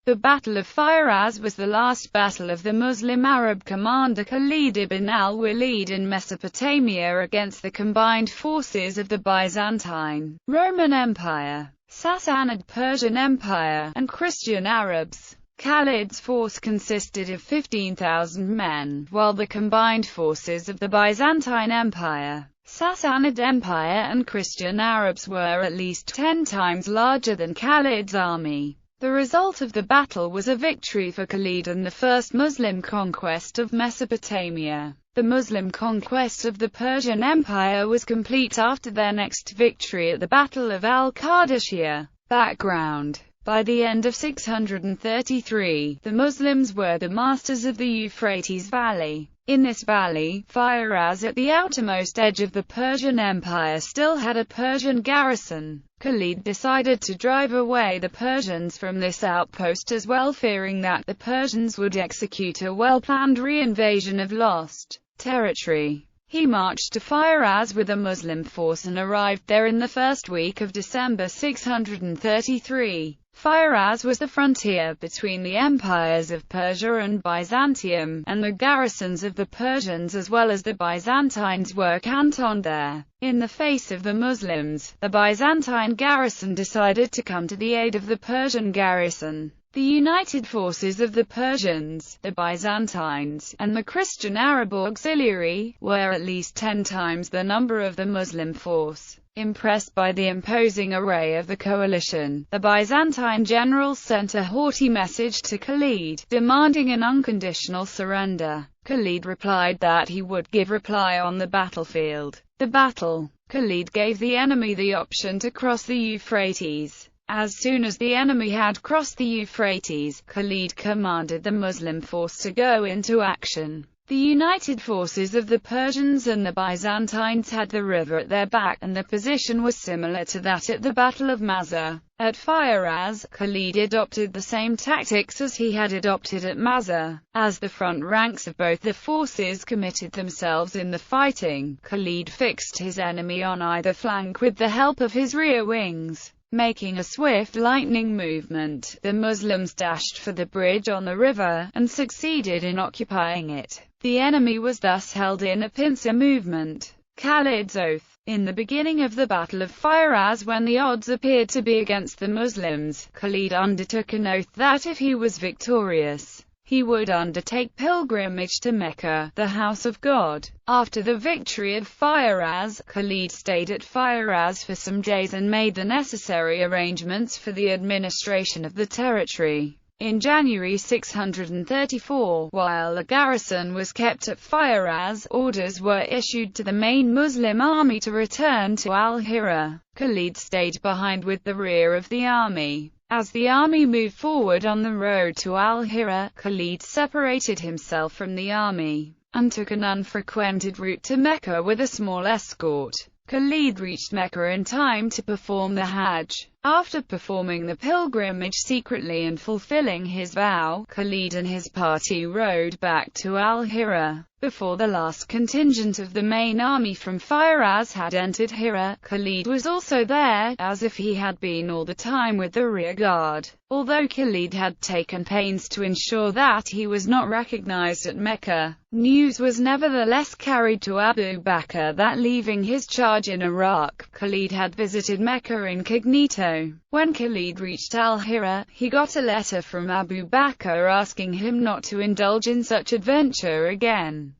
The Battle of Firaz was the last battle of the Muslim Arab commander Khalid ibn al-Walid in Mesopotamia against the combined forces of the Byzantine Roman Empire, Sassanid Persian Empire, and Christian Arabs. Khalid's force consisted of 15,000 men, while the combined forces of the Byzantine Empire, Sassanid Empire and Christian Arabs were at least 10 times larger than Khalid's army. The result of the battle was a victory for Khalid and the first Muslim conquest of Mesopotamia. The Muslim conquest of the Persian Empire was complete after their next victory at the Battle of al-Qadisiyah. Background: by the end of 633, the Muslims were the masters of the Euphrates Valley. In this valley, Firaz, at the outermost edge of the Persian Empire, still had a Persian garrison. Khalid decided to drive away the Persians from this outpost as well, fearing that the Persians would execute a well-planned re-invasion of lost territory. He marched to Firaz with a Muslim force and arrived there in the first week of December 633. Firaz was the frontier between the empires of Persia and Byzantium, and the garrisons of the Persians as well as the Byzantines were cantoned there. In the face of the Muslims, the Byzantine garrison decided to come to the aid of the Persian garrison. The united forces of the Persians, the Byzantines, and the Christian Arab auxiliary, were at least 10 times the number of the Muslim force. Impressed by the imposing array of the coalition, the Byzantine generals sent a haughty message to Khalid, demanding an unconditional surrender. Khalid replied that he would give reply on the battlefield. The battle. Khalid gave the enemy the option to cross the Euphrates. As soon as the enemy had crossed the Euphrates, Khalid commanded the Muslim force to go into action. The united forces of the Persians and the Byzantines had the river at their back, and the position was similar to that at the Battle of Mazar. At Firaz, Khalid adopted the same tactics as he had adopted at Mazar. As the front ranks of both the forces committed themselves in the fighting, Khalid fixed his enemy on either flank with the help of his rear wings. Making a swift lightning movement, the Muslims dashed for the bridge on the river, and succeeded in occupying it. The enemy was thus held in a pincer movement. Khalid's oath. In the beginning of the Battle of Firaz, when the odds appeared to be against the Muslims, Khalid undertook an oath that if he was victorious, he would undertake pilgrimage to Mecca, the house of God. After the victory of Firaz, Khalid stayed at Firaz for some days and made the necessary arrangements for the administration of the territory. In January 634, while the garrison was kept at Firaz, orders were issued to the main Muslim army to return to al-Hira. Khalid stayed behind with the rear of the army. As the army moved forward on the road to al-Hira, Khalid separated himself from the army, and took an unfrequented route to Mecca with a small escort. Khalid reached Mecca in time to perform the Hajj. After performing the pilgrimage secretly and fulfilling his vow, Khalid and his party rode back to al-Hira. Before the last contingent of the main army from Firaz had entered Hira, Khalid was also there, as if he had been all the time with the rear guard. Although Khalid had taken pains to ensure that he was not recognized at Mecca, news was nevertheless carried to Abu Bakr that leaving his charge in Iraq, Khalid had visited Mecca incognito. When Khalid reached al-Hira, he got a letter from Abu Bakr asking him not to indulge in such adventure again.